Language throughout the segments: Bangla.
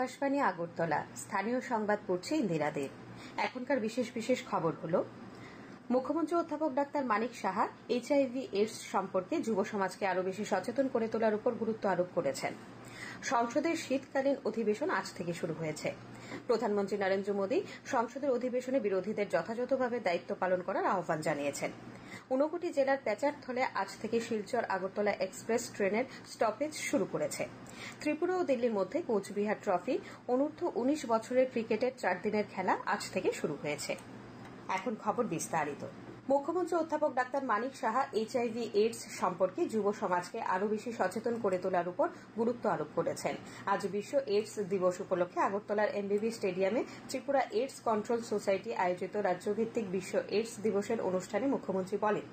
আকাশবাণী আগরতলা স্থানীয় সংবাদ পড়ছে ইন্দিরা দেব। এখনকার বিশেষ বিশেষ খবর হলো, মুখ্যমন্ত্রী অধ্যাপক doctor Manik Saha HIV AIDS সম্পর্কে যুব সমাজকে আরও বেশি সচেতন করে তোলার উপর গুরুত্ব আরোপ করেছেন। সংসদের শীতকালীন অধিবেশন আজ থেকে শুরু হয়েছে। প্রধানমন্ত্রী নরেন্দ্র মোদী সংসদের অধিবেশনে বিরোধীদের যথাযথভাবে দায়িত্ব পালন করার আহ্বান জানিয়েছেন। 59 জেলার প্যাচারথলে আজ থেকে শিলচর আগরতলা এক্সপ্রেস ট্রেনের স্টপেজ শুরু করেছে। ত্রিপুরা ও দিল্লির মধ্যে কোচবিহার ট্রফি অনূর্ধ্ব 19 বছরের ক্রিকেটের 4 দিনের খেলা আজ থেকে শুরু হয়েছে। এখন খবর বিস্তারিত। মুখ্যমন্ত্রী অধ্যাপক doctor Manik Saha HIV AIDS সম্পর্কে যুব সমাজকে আরও বেশি সচেতন করে তোলার উপর গুরুত্ব আরোপ করেছেন। আজ বিশ্ব এইডস দিবস উপলক্ষে আগরতলার এমবিবি স্টেডিয়ামে ত্রিপুরা এইডস কন্ট্রোল সোসাইটি আয়োজিত রাজ্যভিত্তিক বিশ্ব এইডস দিবসের অনুষ্ঠানে মুখ্যমন্ত্রী বলেন,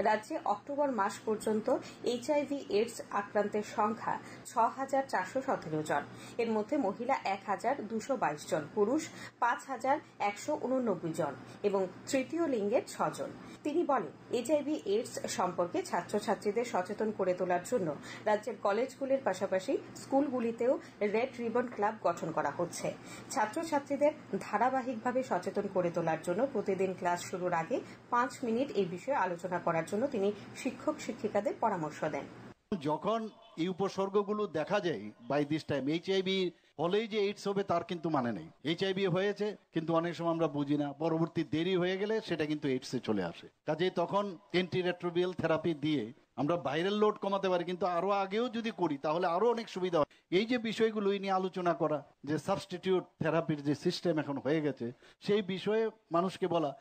রাজ্যে অক্টোবর মাস পর্যন্ত এইচআইভি এইডস আক্রান্তের সংখ্যা 6,417 জন। এর মধ্যে মহিলা 1,222 জন, পুরুষ 5,189 জন এবং তৃতীয় লিঙ্গের 6 জন। তিনি বলেন, এইচআইভি এইডস সম্পর্কে ছাত্রছাত্রীদের সচেতন করে তোলার জন্য রাজ্যের কলেজগুলির পাশাপাশি স্কুলগুলিতেও রেড রিবন ক্লাব গঠন করা হচ্ছে। ছাত্রছাত্রীদের ধারাবাহিকভাবে সচেতন করে তোলার জন্য প্রতিদিন ক্লাস শুরুর আগে 5 মিনিট এই বিষয়ে আলোচনা করার জন্য তিনি শিক্ষক শিক্ষিকাদের পরামর্শ দেন। যখন এই উপসর্গগুলো দেখা যায় বাই দিস টাইম এইচআইভি হলেই যে এইডস হবে তার কিন্তু মানে নেই। এইচআইভি হয়েছে কিন্তু অনেক সময় আমরা বুঝি না, পরবর্তী দেরি হয়ে গেলে সেটা কিন্তু এইডসে চলে আসে। কাজেই তখন অ্যান্টিরেট্রোভিরাল থেরাপি দিয়ে আমরা ভাইরাল লোড কমাতে পারি, কিন্তু আরো আগেও যদি করি তাহলে আরো অনেক সুবিধা হয়। এই যে বিষয়গুলো নিয়ে আলোচনা করা, যে সাবস্টিটিউট থেরাপির যে সিস্টেম এখন হয়ে গেছে সেই বিষয়ে মানুষকে বলা।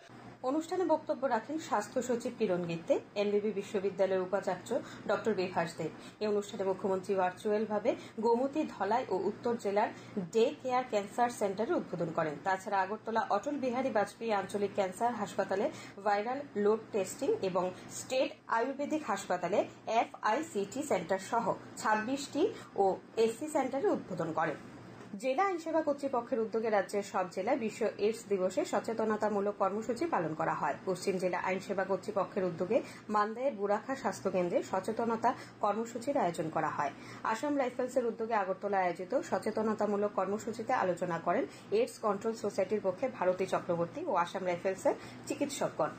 অনুষ্ঠানে বক্তব্য রাখেন স্বাস্থ্য সচিব কিরণ গিত্তে, এমবিবি বিশ্ববিদ্যালয়ের উপাচার্য ডক্টর বিভাস দেব। এই অনুষ্ঠানে মুখ্যমন্ত্রী ভার্চুয়ালভাবে গোমতী, ধলাই ও উত্তর জেলার ডে কেয়ার ক্যান্সার সেন্টারের উদ্বোধন করেন। তাছাড়া আগরতলা অটল বিহারী বাজপেয়ী আঞ্চলিক ক্যান্সার হাসপাতালে ভাইরাল লোড টেস্টিং এবং স্টেট আয়ুর্বেদিক হাসপাতালে FICT সেন্টার সহ 26টি ও SC সেন্টারের উদ্বোধন করেন। জেলা আইনসেবা কর্তৃপক্ষের উদ্যোগে রাজ্যের সব জেলায় বিশ্ব এইডস দিবসে সচেতনতামূলক কর্মসূচি পালন করা হয়। পশ্চিম জেলা আইনসেবা কর্তৃপক্ষের উদ্যোগে মান্দায়ের বুড়াখা স্বাস্থ্যকেন্দ্রে সচেতনতা কর্মসূচির আয়োজন করা হয়। আসাম রাইফেলসের উদ্যোগে আগরতলা আয়োজিত সচেতনতামূলক কর্মসূচিতে আলোচনা করেন এইডস কন্ট্রোল সোসাইটির পক্ষে ভারতী চক্রবর্তী ও আসাম রাইফেলসের চিকিৎসকগণ।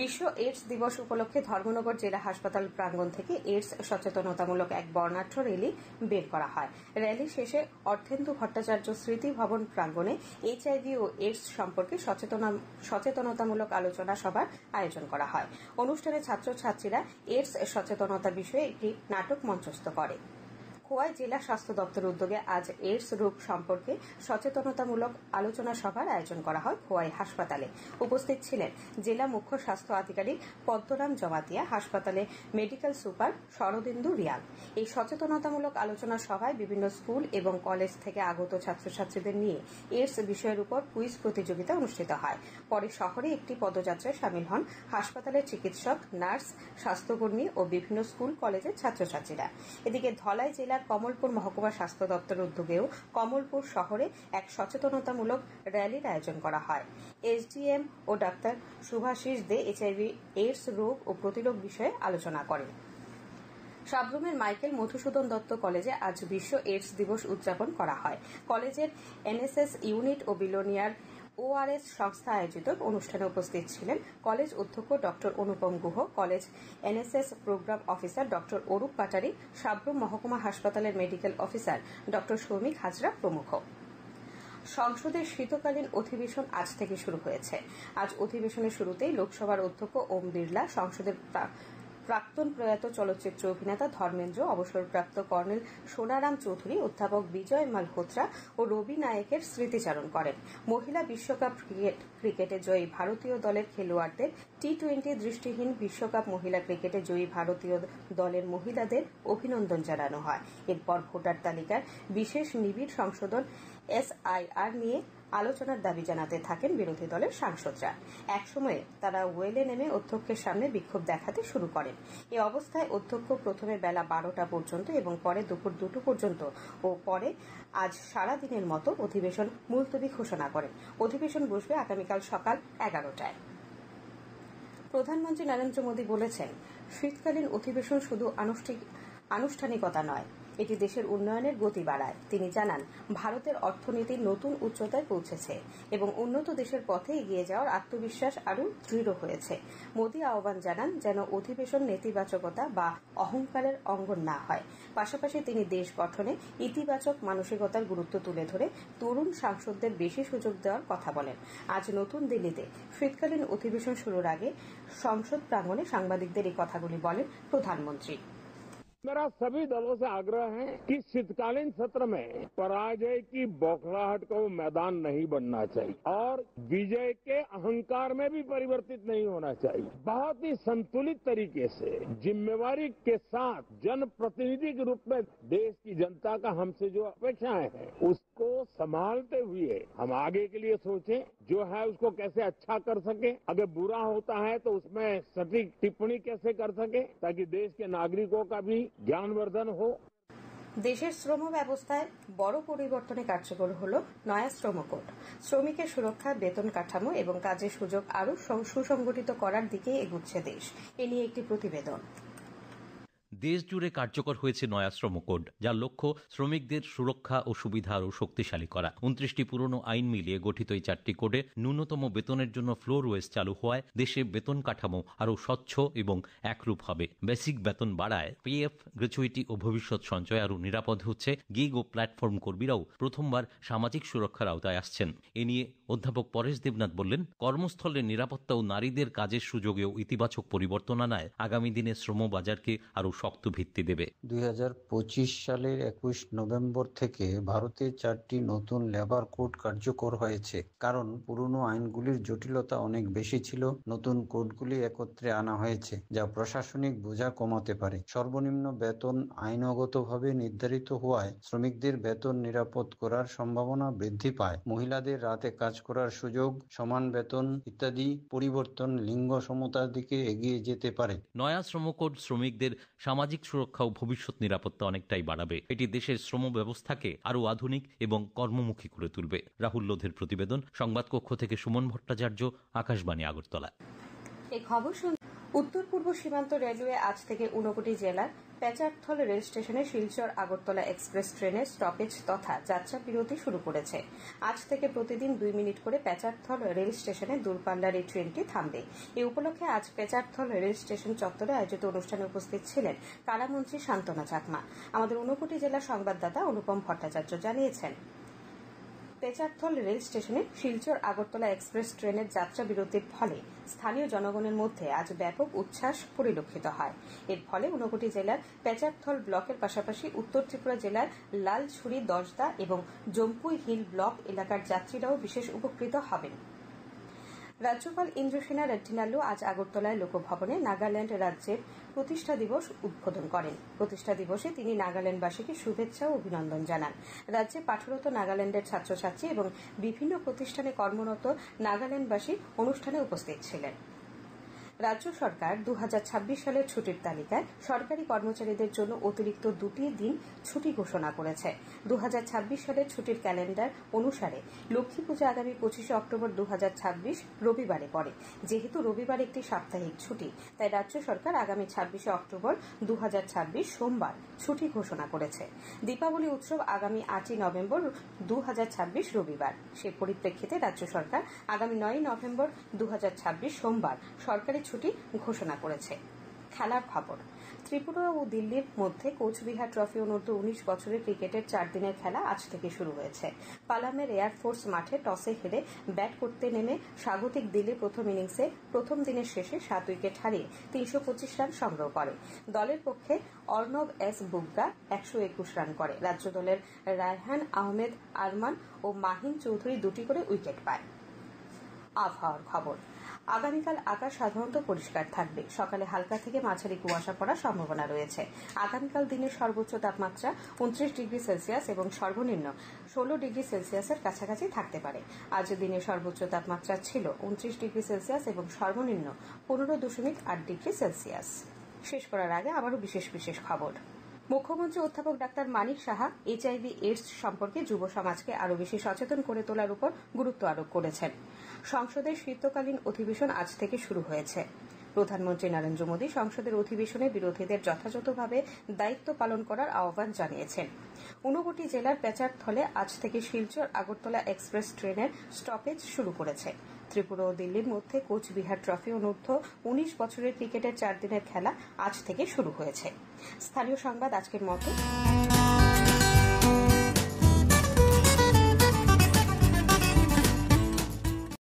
বিশ্ব এইডস দিবস উপলক্ষে ধর্মনগর জেলা হাসপাতাল প্রাঙ্গণ থেকে এইডস সচেতনতামূলক এক বর্ণাঢ্য র্যালি বের করা হয়। র্যালি শেষে অর্থেন্দু ভট্টাচার্য স্মৃতি ভবন প্রাঙ্গণে এইচআইভি ও এইডস সম্পর্কে সচেতনতামূলক আলোচনা সভার আয়োজন করা হয়। অনুষ্ঠানে ছাত্রছাত্রীরা এইডস সচেতনতা বিষয়ে একটি নাটক মঞ্চস্থ করে। খোয়াই জেলা স্বাস্থ্য দপ্তরের উদ্যোগে আজ এইডস রোগ সম্পর্কে সচেতনতামূলক আলোচনা সভার আয়োজন করা হয় খোয়াই হাসপাতালে। উপস্থিত ছিলেন জেলা মুখ্য স্বাস্থ্য আধিকারিক পদ্মরাম জমাতিয়া, হাসপাতালে মেডিকেল সুপার শরদিন্দু রিয়াল। এই সচেতনতামূলক আলোচনা সভায় বিভিন্ন স্কুল এবং কলেজ থেকে আগত ছাত্রছাত্রীদের নিয়ে এইডস বিষয়ের উপর কুইজ প্রতিযোগিতা অনুষ্ঠিত হয়। পরে শহরে একটি পদযাত্রায় সামিল হন হাসপাতালের চিকিৎসক, নার্স, স্বাস্থ্যকর্মী ও বিভিন্ন স্কুল কলেজের ছাত্রছাত্রীরা। এদিকে ধলাই জেলা কমলপুর মহকুমা স্বাস্থ্য দপ্তরের উদ্যোগেও কমলপুর শহরে এক সচেতনতামূলক র্যালির আয়োজন করা হয়। SDM ও ডাক্তার শুভাশিস দে এইচআইভি এইডস রোগ ও প্রতিরোধ বিষয়ে আলোচনা করেন। সাব্রুমের মাইকেল মধুসূদন দত্ত কলেজে আজ বিশ্ব এইডস দিবস উদযাপন করা হয়। কলেজের NSS ইউনিট ও বিলোনিয়ার ORS সংস্থা আয়োজিত অনুষ্ঠানে উপস্থিত ছিলেন কলেজ অধ্যক্ষ doctor Anupam Guha, college NSS program officer doctor Arup Patari, Sabroom মহকুমা হাসপাতালের medical officer doctor Soumik Hazra প্রমুখ। সংসদের শীতকালীন অধিবেশন আজ থেকে শুরু হয়েছে। আজ অধিবেশনের শুরুতেই লোকসভার অধ্যক্ষ ওম বিড়লা সংসদের প্রাক্তন প্রয়াত চলচ্চিত্র অভিনেতা ধর্মেন্দ্র, অবসরপ্রাপ্ত কর্নেল সোনারাম চৌধুরী, অধ্যাপক বিজয় মালহোত্রা ও রবি নায়েকের স্মৃতিচারণ করেন। মহিলা বিশ্বকাপ ক্রিকেটে জয়ী ভারতীয় দলের খেলোয়াড়দের, T20 দৃষ্টিহীন বিশ্বকাপ মহিলা ক্রিকেটে জয়ী ভারতীয় দলের মহিলাদের অভিনন্দন জানানো হয়। এরপর ভোটার তালিকার বিশেষ নিবিড় সংশোধন SIR নিয়ে আলোচনার দাবি জানাতে থাকেন বিরোধী দলের সাংসদরা। একসময়ে তারা ওয়েলে নেমে অধ্যক্ষের সামনে বিক্ষোভ দেখাতে শুরু করেন। এ অবস্থায় অধ্যক্ষ প্রথমে বেলা 12টা পর্যন্ত এবং পরে দুপুর 2টো পর্যন্ত ও পরে আজ সারাদিনের মতো অধিবেশন মুলতবি ঘোষণা করেন। অধিবেশন বসবে আগামীকাল সকাল 11টায়। প্রধানমন্ত্রী নরেন্দ্র মোদী বলেছেন, শীতকালীন অধিবেশন শুধু আনুষ্ঠানিকতা নয়, এটি দেশের উন্নয়নের গতি বাড়ায়। তিনি জানান, ভারতের অর্থনীতি নতুন উচ্চতায় পৌঁছেছে এবং উন্নত দেশের পথে এগিয়ে যাওয়ার আত্মবিশ্বাস আরও দৃঢ় হয়েছে। মোদী আহ্বান জানান যেন অধিবেশন নেতিবাচকতা বা অহংকারের অঙ্গন না হয়। পাশাপাশি তিনি দেশ গঠনে ইতিবাচক মানসিকতার গুরুত্ব তুলে ধরে তরুণ সাংসদদের বেশি সুযোগ দেওয়ার কথা বলেন। আজ নতুন দিল্লিতে শীতকালীন অধিবেশন শুরুর আগে সংসদ প্রাঙ্গণে সাংবাদিকদের এই কথাগুলি বলেন প্রধানমন্ত্রী। मेरा सभी दलों से आग्रह है कि शीतकालीन सत्र में पराजय की बौखलाहट का वो मैदान नहीं बनना चाहिए और विजय के अहंकार में भी परिवर्तित नहीं होना चाहिए। बहुत ही संतुलित तरीके से जिम्मेवारी के साथ जनप्रतिनिधि के रूप में देश की जनता का हमसे जो अपेक्षाएं हैं उसको संभालते हुए हम आगे के लिए सोचें, जो है उसको कैसे अच्छा कर सके, अगर बुरा होता है तो उसमें सटीक टिप्पणी कैसे कर सके ताकि देश के नागरिकों का भी জ্ঞানবর্ধন হোক। দেশের শ্রম ব্যবস্থায় বড় পরিবর্তনে কার্যকর হল নয়া শ্রম কোড। শ্রমিকের সুরক্ষা, বেতন কাঠামো এবং কাজের সুযোগ আরও সুসংগঠিত করার দিকে এগুচ্ছে দেশ। এ নিয়ে একটি প্রতিবেদন। দেশ জুড়ে কার্যকর হয়েছে নয়া শ্রম কোড, যার লক্ষ্য শ্রমিকদের সুরক্ষা ও সুবিধা আরও শক্তিশালী করা। 29টি পুরনো আইন মিলিয়ে গঠিত এই 4টি কোডে ন্যূনতম বেতনের জন্য ফ্লোর ওয়েজ চালু হওয়ায় দেশে বেতন কাঠামো আরও স্বচ্ছ এবং একরূপ হবে। বেসিক বেতন বাড়ায়, পিএফ, গ্র্যাচুইটি ও ভবিষ্যৎ সঞ্চয় আরও নিরাপদ হচ্ছে। গিগ ও প্ল্যাটফর্ম কর্মীরাও প্রথমবার সামাজিক সুরক্ষার আওতায় আসছেন। এ নিয়ে অধ্যাপক পরেশ দেবনাথ বললেন, কর্মস্থলের নিরাপত্তা ও নারীদের কাজের সুযোগেও ইতিবাচক পরিবর্তন আনায় আগামী দিনে শ্রম বাজারকে আরও শক্ত ভিত্তি দেবে। 2025 সালের 21 নভেম্বর থেকে ভারতে 4টি নতুন লেবার কোড কার্যকর হয়েছে। কারণ পুরনো আইনগুলির জটিলতা অনেক বেশি ছিল। নতুন কোডগুলি একত্রে আনা হয়েছে, যা প্রশাসনিক বোঝা কমাতে পারে। সর্বনিম্ন বেতন আইনগতভাবে নির্ধারিত হওয়ায় শ্রমিকদের বেতন নিরাপদ করার সম্ভাবনা বৃদ্ধি পায়। মহিলাদের রাতে কাজ করার সুযোগ, সমান বেতন ইত্যাদি পরিবর্তন লিঙ্গ সমতার দিকে এগিয়ে যেতে পারে। নয়া শ্রম কোড শ্রমিকদের সামাজিক সুরক্ষা ও ভবিষ্যৎ নিরাপত্তা অনেকটাই বাড়াবে। এটি দেশের শ্রম ব্যবস্থাকে আরও আধুনিক এবং কর্মমুখী করে তুলবে। রাহুল লোধের প্রতিবেদন, সংবাদকক্ষ থেকে সুমন ভট্টাচার্য, আকাশবাণী, আগরতলা। এই খবর উত্তর পূর্ব সীমান্ত রেলওয়ে আজ থেকে ঊনকোটি জেলার পেচারথল রেল স্টেশনে শিলচর আগরতলা এক্সপ্রেস ট্রেনের স্টপেজ তথা যাত্রা বিরতি শুরু করেছে। আজ থেকে প্রতিদিন 2 মিনিট করে পেচারথল রেল স্টেশনে দূরপাল্লার এই ট্রেনটি থামবে। এই উপলক্ষে আজ পেচারথল রেল স্টেশন চত্বরে আয়োজিত অনুষ্ঠানে উপস্থিত ছিলেন কারামন্ত্রী শান্তনা চাকমা। আমাদের ঊনকোটি জেলার সংবাদদাতা অনুপম ভট্টাচার্য জানিয়েছেন, পেচারথল রেল স্টেশনে শিলচর আগরতলা এক্সপ্রেস ট্রেনের যাত্রা বিরতির ফলে স্থানীয় জনগণের মধ্যে আজ ব্যাপক উচ্ছ্বাস পরিলক্ষিত হয়। এর ফলে ঊনকোটি জেলার পেচারথল ব্লকের পাশাপাশি উত্তর ত্রিপুরা জেলার লালছড়ি, দশদা এবং জম্পুই হিল ব্লক এলাকার যাত্রীরাও বিশেষ উপকৃত হবেন। রাজ্যপাল ইন্দ্রসেনা রেড্ডিনালু আজ আগরতলায় লোকভবনে নাগাল্যান্ড রাজ্যের প্রতিষ্ঠা দিবস উদ্বোধন করেন। প্রতিষ্ঠা দিবসে তিনি নাগাল্যান্ডবাসীকে শুভেচ্ছা ও অভিনন্দন জানান। রাজ্যে পাঠরত নাগাল্যান্ডের ছাত্রছাত্রী এবং বিভিন্ন প্রতিষ্ঠানে কর্মরত নাগাল্যান্ডবাসী অনুষ্ঠানে উপস্থিত ছিলেন। রাজ্য সরকার 2026 সালের ছুটির তালিকায় সরকারি কর্মচারীদের জন্য অতিরিক্ত 2টি দিন ছুটি ঘোষণা করেছে। 2026 সালের ছুটির ক্যালেন্ডার অনুসারে লক্ষ্মী পূজা আগামী 25 অক্টোবর 2026 রবিবারে পড়ে। যেহেতু রবিবার একটি সাপ্তাহিক ছুটি, তাই রাজ্য সরকার আগামী 26 অক্টোবর 2026 সোমবার ছুটি ঘোষণা করেছে। দীপাবলি উৎসব আগামী 8 নভেম্বর 2026 রবিবার। সে পরিপ্রেক্ষিতে রাজ্য সরকার আগামী 9 নভেম্বর 2026 সোমবার সরকারি ছুটি ঘোষণা করেছে। খেলার খবর, ত্রিপুরা ও দিল্লির মধ্যে কোচবিহার ট্রফি অনূর্ধ্ব 19 বছরের ক্রিকেটের 4 দিনের খেলা আজ থেকে শুরু হয়েছে। পালামের এয়ারফোর্স মাঠে টসে হেরে ব্যাট করতে নেমে স্বাগতিক দিল্লি প্রথম ইনিংসে প্রথম দিনের শেষে 7 উইকেট হারিয়ে 325 রান সংগ্রহ করে। দলের পক্ষে অর্ণব এস বুগ্গা 121 রান করে। রাজ্য দলের রায়হান আহমেদ আরমান ও মাহিন চৌধুরী 2টি করে উইকেট পায়। আবহাওয়ার খবর, আগামীকাল আকাশ সাধারণত পরিষ্কার থাকবে। সকালে হালকা থেকে মাঝারি কুয়াশা পড়ার সম্ভাবনা রয়েছে। আগামীকাল দিনের সর্বোচ্চ তাপমাত্রা 29 ডিগ্রি সেলসিয়াস এবং সর্বনিম্ন 16 ডিগ্রি সেলসিয়াসের কাছাকাছি থাকতে পারে। আজ দিনের সর্বোচ্চ তাপমাত্রা ছিল 29 ডিগ্রি সেলসিয়াস এবং সর্বনিম্ন 15.8 ডিগ্রি সেলসিয়াস। শেষ করার আগে আবারও বিশেষ বিশেষ খবর। মুখ্যমন্ত্রী অধ্যাপক ডাক্তার মানিক সাহা HIV/AIDS সম্পর্কে যুব সমাজকে আরও বেশি সচেতন করে তোলার উপর গুরুত্ব আরোপ করেছেন। সংসদের শীতকালীন অধিবেশন আজ থেকে শুরু হয়েছে। প্রধানমন্ত্রী নরেন্দ্র মোদী সংসদের অধিবেশনে বিরোধীদের যথাযথভাবে দায়িত্ব পালন করার আহ্বান জানিয়েছেন। 59 জেলার পেচারথলে আজ থেকে শিলচর আগরতলা এক্সপ্রেস ট্রেনের স্টপেজ শুরু করেছে। ত্রিপুরা ও দিল্লির মধ্যে কোচবিহার ট্রফি অনূর্ধ্ব 19 বছরের ক্রিকেটের 4 দিনের খেলা আজ থেকে শুরু হয়েছে। স্থানীয় সংবাদ আজকের মতো।